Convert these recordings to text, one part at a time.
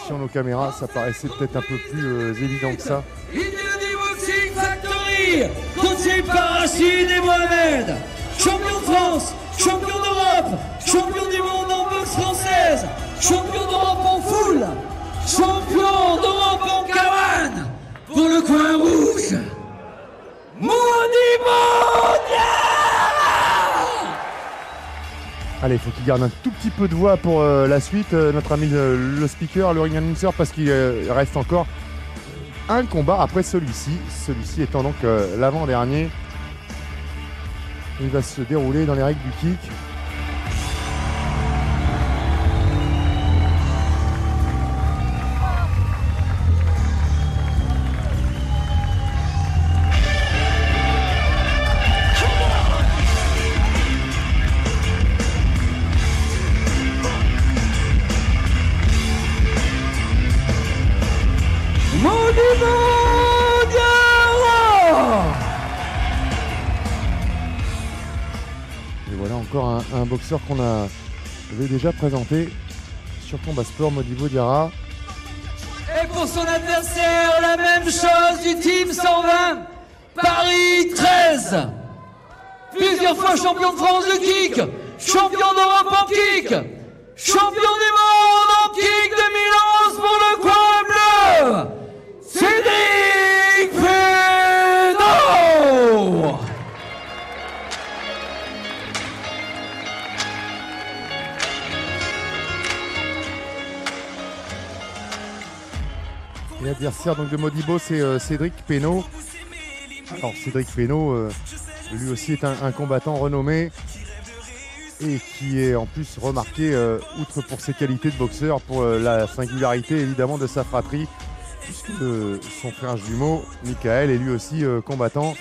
Sur nos caméras, ça paraissait peut-être un peu plus évident que ça. Indiana Boxing Factory, coaché par Rachid et Mohamed, champion de France, champion d'Europe, champion du monde en boxe française, champion d'Europe en foule, champion d'Europe en Kawan, pour le coin rouge, Modibo Diarra. Allez, il faut qu'il garde un tout petit peu de voix pour la suite, notre ami le speaker, le ring announcer, parce qu'il reste encore un combat après celui-ci. Celui-ci étant donc l'avant-dernier. Il va se dérouler dans les règles du kick. Encore un boxeur qu'on avait déjà présenté sur Combat Sport, Modibo Diarra. Et pour son adversaire, la même chose du Team 120, Paris 13. Plusieurs fois champion de France de kick, champion d'Europe en kick, champion du monde en kick 2011 pour le coin bleu, Cédric Pénaud. L'adversaire donc de Modibo, c'est Cédric Pénaud. Alors Cédric Pénaud, lui aussi est un combattant renommé et qui est en plus remarqué, outre pour ses qualités de boxeur, pour la singularité évidemment de sa fratrie, puisque son frère jumeau, Michael, est lui aussi combattant.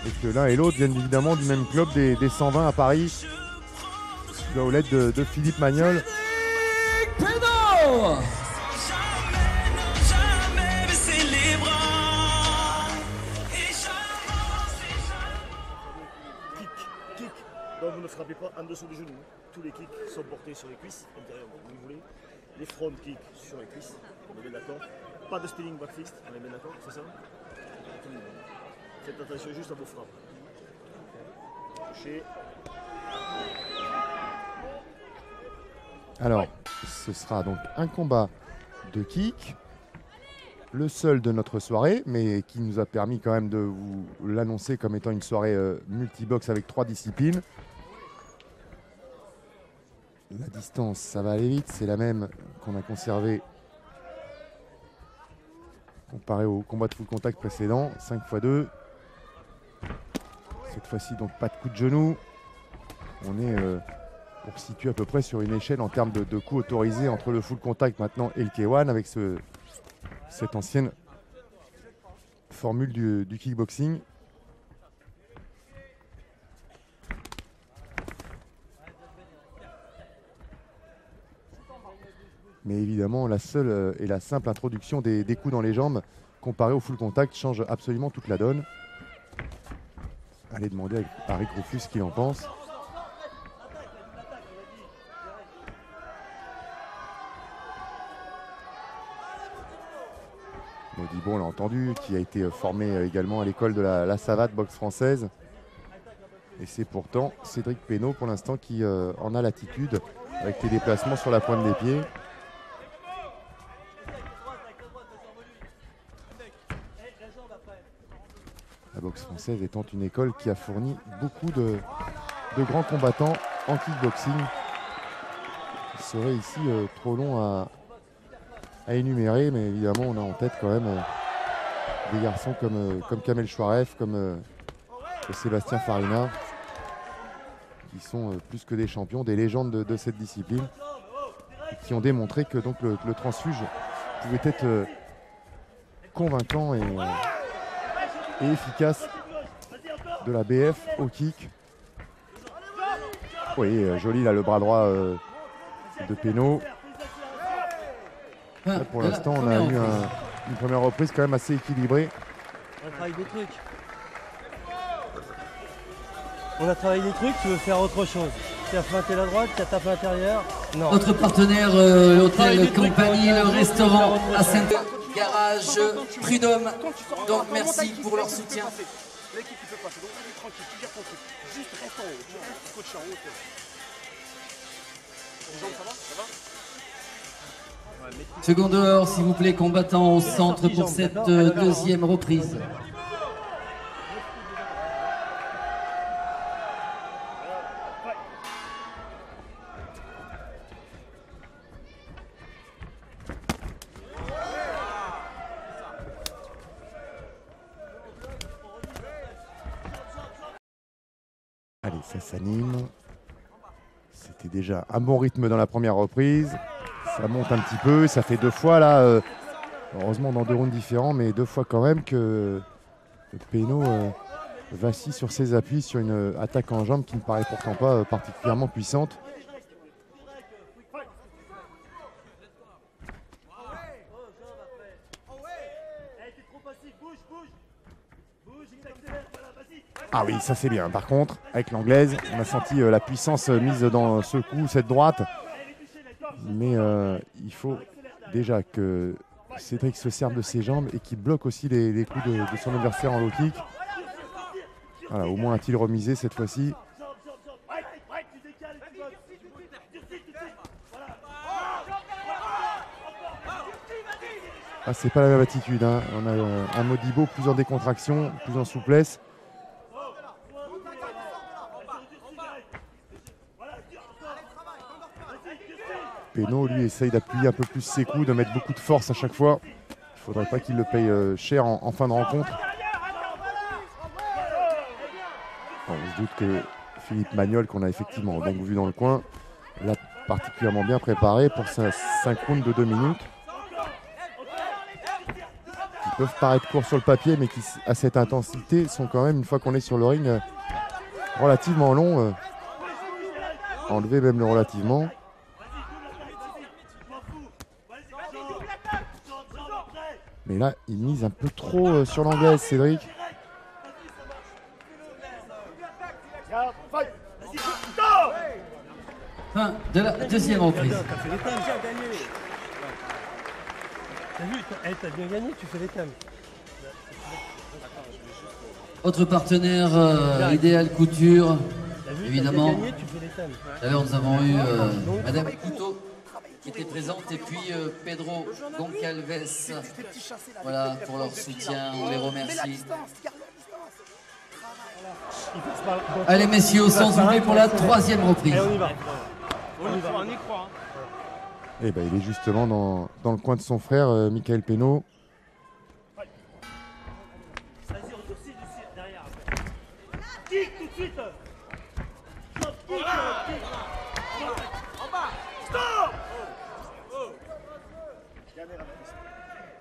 Et que l'un et l'autre viennent évidemment du même club des 120 à Paris. La houlette de Philippe Magnol. Kick. Donc vous ne frappez pas en dessous des genoux. Tous les kicks sont portés sur les cuisses intérieures, comme vous voulez. Les front kicks sur les cuisses, on est bien d'accord. Pas de spinning back fist, on est bien d'accord, c'est ça? Faites attention juste à vos frappes. Touchez. Alors, ce sera donc un combat de kick, le seul de notre soirée, mais qui nous a permis quand même de vous l'annoncer comme étant une soirée multibox avec 3 disciplines. La distance, ça va aller vite, c'est la même qu'on a conservée comparé au combat de full contact précédent, 5 x 2. Cette fois-ci, donc pas de coup de genou. On est... pour situer à peu près sur une échelle en termes de coups autorisés entre le full contact maintenant et le K1 avec cette ancienne formule du kickboxing. Mais évidemment, la seule et la simple introduction des coups dans les jambes comparé au full contact change absolument toute la donne. Allez demander à Rick Rufus ce qu'il en pense. Modibo, on l'a entendu, qui a été formé également à l'école de la Savate boxe française. Et c'est pourtant Cédric Pénaud pour l'instant qui en a l'attitude avec les déplacements sur la pointe des pieds. La boxe française étant une école qui a fourni beaucoup de grands combattants en kickboxing. Il serait ici trop long à énumérer, mais évidemment on a en tête quand même des garçons comme Kamel Chouaref, comme Sébastien Farina, qui sont plus que des champions, des légendes de cette discipline, et qui ont démontré que donc le transfuge pouvait être convaincant et efficace de la BF au kick. Oui, joli là le bras droit de Pénaud. Là, pour l'instant, on a eu une première reprise quand même assez équilibrée. On travaille des trucs. On a travaillé des trucs, tu veux faire autre chose. Tu as feinté la droite, tu as tapé l'intérieur. Non. Votre partenaire, l'hôtel Compagnie, le restaurant à saint Garage Prud'homme. Donc merci pour leur soutien. L'équipe qui peut passer, donc tu es tranquille, tu gères ton truc. Juste reste en haut, tu restes coach en haut. Ça va? Ça va? Second dehors, s'il vous plaît, combattant au centre pour cette deuxième reprise. Allez, ça s'anime. C'était déjà un bon rythme dans la première reprise. Ça monte un petit peu, ça fait 2 fois là. Heureusement dans 2 rounds différents, mais 2 fois quand même que Penaud vacille sur ses appuis sur une attaque en jambes qui ne paraît pourtant pas particulièrement puissante. Ah oui, ça c'est bien. Par contre, avec l'anglaise, on a senti la puissance mise dans ce coup, cette droite. Mais il faut déjà que Cédric se serve de ses jambes et qu'il bloque aussi les coups de son adversaire en low kick. Voilà, au moins a-t-il remisé cette fois-ci. Ah, c'est pas la même attitude, hein. On a un Modibo plus en décontraction, plus en souplesse. Penaud, lui, essaye d'appuyer un peu plus ses coups, de mettre beaucoup de force à chaque fois. Il ne faudrait pas qu'il le paye cher en fin de rencontre. Bon, on se doute que Philippe Magnol, qu'on a effectivement donc vu dans le coin, l'a particulièrement bien préparé pour sa 5 rounds de 2 minutes. Qui peuvent paraître courts sur le papier, mais qui, à cette intensité, sont quand même, une fois qu'on est sur le ring, relativement longs. Enlever même le relativement. Mais là, il mise un peu trop sur l'anglaise, Cédric. Fin de la deuxième reprise. T'as vu, t'as bien gagné, tu fais les thèmes. Autre partenaire, Idéal Couture, évidemment. Gagné, tu fais les thèmes. D'ailleurs, nous avons eu Madame Couteau qui était présente et puis Pedro Goncalves. Voilà, pour leur soutien, on les remercie. Allez messieurs, au centre, s'il vous plaît, pour la troisième reprise. Allez, on y va. On y croit. Et ben, il est justement dans le coin de son frère, Michael Penaud. Kick tout de suite. En bas. Stop.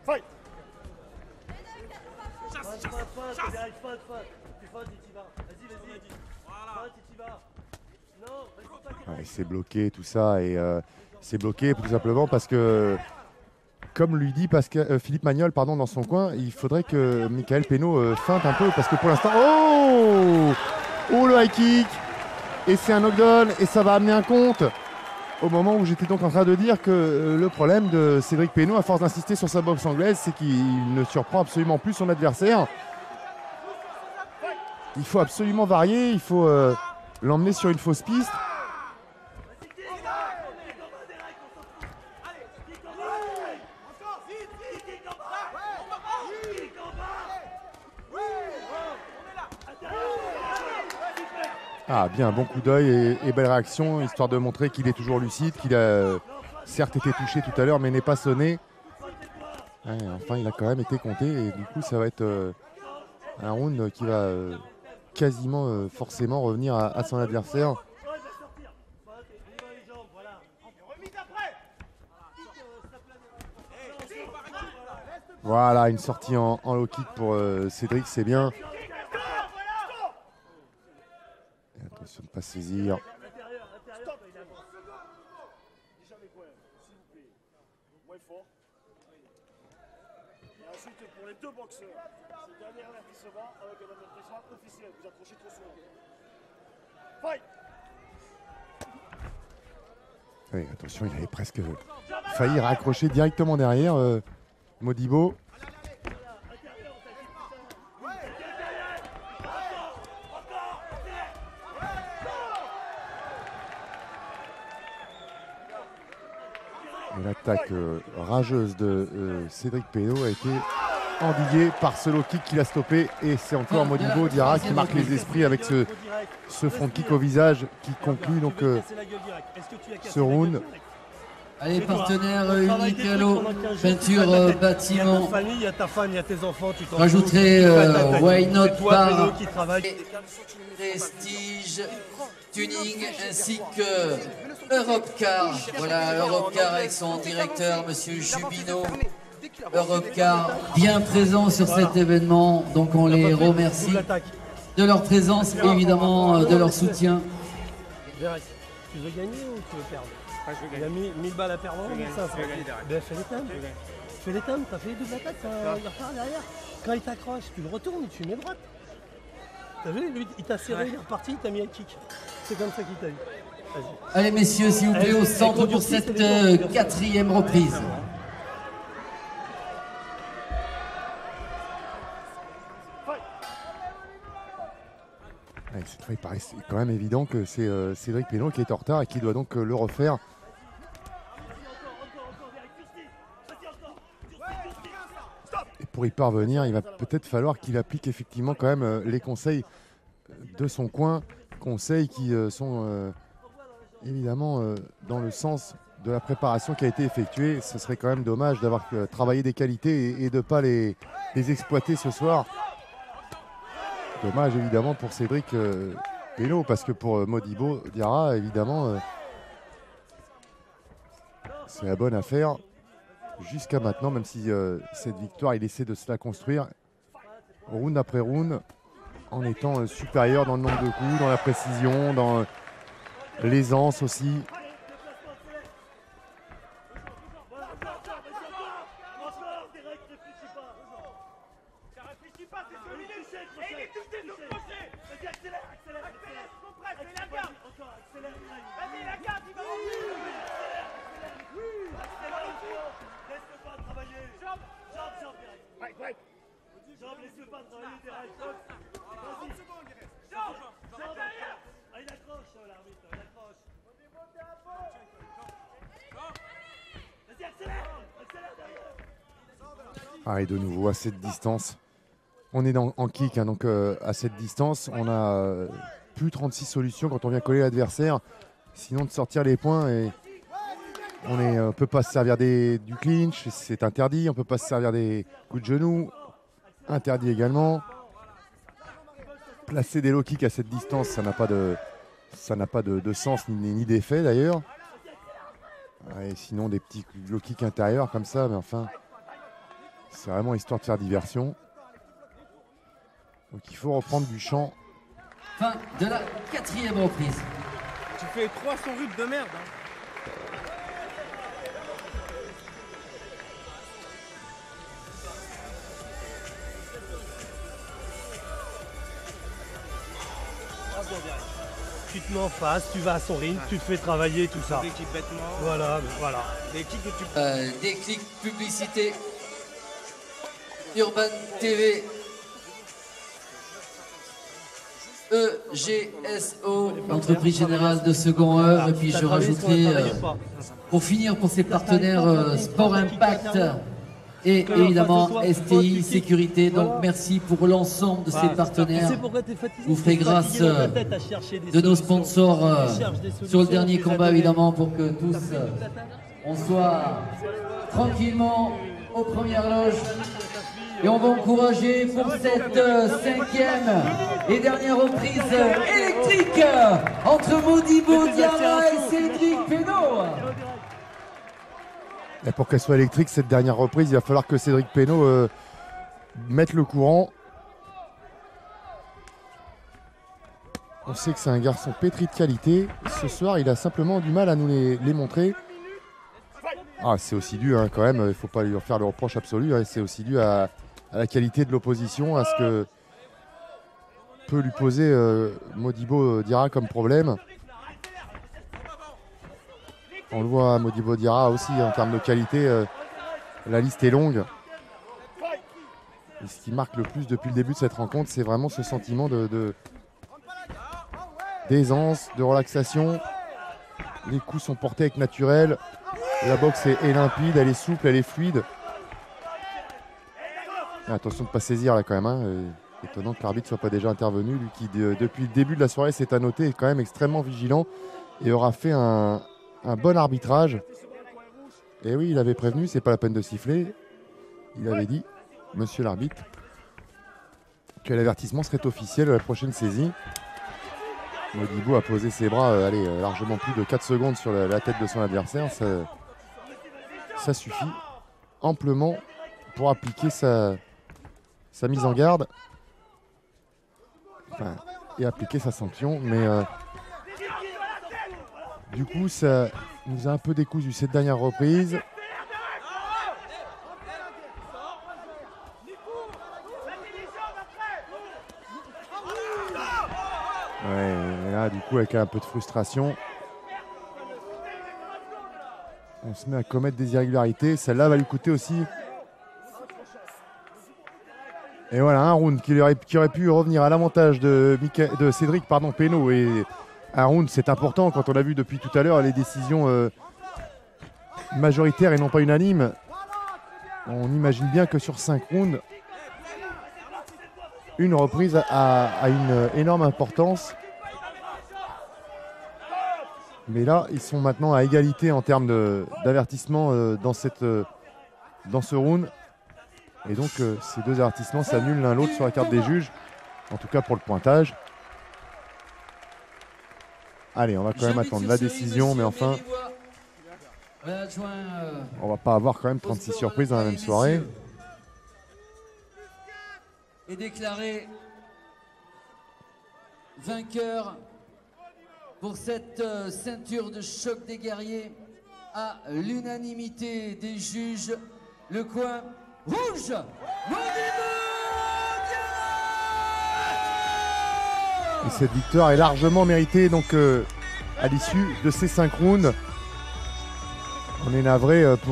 Fight. Ouais, c'est bloqué tout ça et c'est bloqué tout simplement parce que, comme lui dit Philippe Magnol dans son coin, il faudrait que Michael Penaud feinte un peu parce que pour l'instant, oh le high kick et c'est un knockdown et ça va amener un compte. Au moment où j'étais donc en train de dire que le problème de Cédric Penaud, à force d'insister sur sa boxe anglaise, c'est qu'il ne surprend absolument plus son adversaire. Il faut absolument varier, il faut l'emmener sur une fausse piste. Ah bien, bon coup d'œil et belle réaction, histoire de montrer qu'il est toujours lucide, qu'il a certes été touché tout à l'heure mais n'est pas sonné. Ouais, enfin il a quand même été compté et du coup ça va être un round qui va quasiment forcément revenir à son adversaire. Voilà, une sortie en low kick pour Cédric, c'est bien. Et attention de ne pas saisir. Ensuite, pour les deux boxeurs, c'est dernier avertissement avec un avertissement officiel. Vous accrochez trop souvent. Oui, attention, il avait presque failli raccrocher directement derrière Modibo. L'attaque rageuse de Cédric Pénaud a été endiguée par ce low kick qui l'a stoppé. Et c'est encore Modibo Diarra qui marque les esprits avec ce front kick au visage qui conclut donc ce round. Allez, partenaire unique à l'eau, peinture bâtiment. Il y a ta femme, il y a tes enfants, tu t'en Rajouterai Why Not Bar, qui travaille. Prestige, Tuning ainsi que Europcar. Voilà, Europcar avec son directeur, monsieur Jubino. Europcar bien présent sur cet événement, donc on les remercie de leur présence, évidemment de leur soutien. Tu veux gagner ou tu veux perdre? Il a mis 1000 balles à perdre, 1500. Ben fais les thèmes. Fais les thèmes, t'as fait les doubles attaques, il repart derrière. Quand il t'accroche, tu le retournes et tu mets droite. T'as vu, lui, il t'a serré, il est reparti, il t'a mis un kick. C'est comme ça qu'il t'a eu. Allez messieurs, s'il vous plaît, au centre pour cette quatrième reprise. Ouais, cette fois, il paraît quand même évident que c'est Cédric Pénaud qui est en retard et qui doit donc le refaire. Et pour y parvenir, il va peut-être falloir qu'il applique effectivement quand même les conseils de son coin, conseils qui sont évidemment dans le sens de la préparation qui a été effectuée. Ce serait quand même dommage d'avoir travaillé des qualités et de ne pas les exploiter ce soir. Dommage évidemment pour Cédric Pénaud, parce que pour Modibo Diarra, évidemment, c'est la bonne affaire jusqu'à maintenant, même si cette victoire, il essaie de se la construire round après round, en étant supérieur dans le nombre de coups, dans la précision, dans l'aisance aussi. Ah, et de nouveau à cette distance, on est en kick, hein, donc à cette distance, on a plus 36 solutions quand on vient coller l'adversaire, sinon de sortir les points. Et on ne peut pas se servir du clinch, c'est interdit. On ne peut pas se servir des coups de genoux, interdit également. Placer des low kicks à cette distance, ça n'a pas de sens ni d'effet d'ailleurs. Et sinon des petits low kicks intérieurs comme ça, mais enfin, c'est vraiment histoire de faire diversion. Donc il faut reprendre du champ. Fin de la quatrième reprise. Tu fais 300 rudes de merde. Hein. Tu te mets en face, tu vas à son ring, tu te fais travailler, tout ça. Des kicks bêtement. Voilà. Des kicks que tu... Déclic publicité. Urban TV. EGSO, entreprise générale de second heure. Et puis je rajouterai, pour finir, pour ses partenaires Sport Impact et évidemment STI Sécurité. Donc merci pour l'ensemble de ces partenaires. Vous ferez grâce de nos sponsors sur le dernier combat, évidemment, pour que tous on soit tranquillement aux premières loges. Et on va encourager pour cette cinquième et dernière reprise électrique entre Modibo Diarra et Cédric Pénaud. Et pour qu'elle soit électrique, cette dernière reprise, il va falloir que Cédric Pénaud mette le courant. On sait que c'est un garçon pétri de qualité. Ce soir, il a simplement du mal à nous les montrer. Ah, c'est aussi dû hein, quand même, il ne faut pas lui faire le reproche absolu. Hein, c'est aussi dû à la qualité de l'opposition, à ce que peut lui poser Modibo Diarra comme problème. On le voit, Modibo Diarra aussi en termes de qualité, la liste est longue. Et ce qui marque le plus depuis le début de cette rencontre, c'est vraiment ce sentiment d'aisance, de relaxation. Les coups sont portés avec naturel. La boxe est limpide, elle est souple, elle est fluide. Attention de ne pas saisir là quand même. Hein. Étonnant que l'arbitre ne soit pas déjà intervenu. Lui qui, depuis le début de la soirée, s'est annoté, est quand même extrêmement vigilant et aura fait un bon arbitrage. Et oui, il avait prévenu, c'est pas la peine de siffler. Il avait dit, monsieur l'arbitre, que l'avertissement serait officiel à la prochaine saisie. Modibo a posé ses bras largement plus de 4 secondes sur la tête de son adversaire. Ça suffit amplement pour appliquer sa mise en garde et appliquer sa sanction. Mais du coup, ça nous a un peu décousu cette dernière reprise. Ouais, et là, du coup, avec un peu de frustration, on se met à commettre des irrégularités. Celle-là va lui coûter aussi. Et voilà, un round qui aurait pu revenir à l'avantage de Cédric Pénaud. Et un round, c'est important quand on a vu depuis tout à l'heure les décisions majoritaires et non pas unanimes. On imagine bien que sur 5 rounds, une reprise a une énorme importance. Mais là, ils sont maintenant à égalité en termes d'avertissement dans ce round. Et donc, ces deux avertissements s'annulent l'un l'autre sur la carte des juges. En tout cas pour le pointage. Allez, on va quand même attendre la décision. Mais enfin, on va pas avoir quand même 36 surprises dans la même soirée. Et déclaré vainqueur pour cette ceinture de choc des guerriers à l'unanimité des juges, le coin rouge, Modibo Diarra. Et cette victoire est largement méritée donc à l'issue de ces 5 rounds. On est navré pour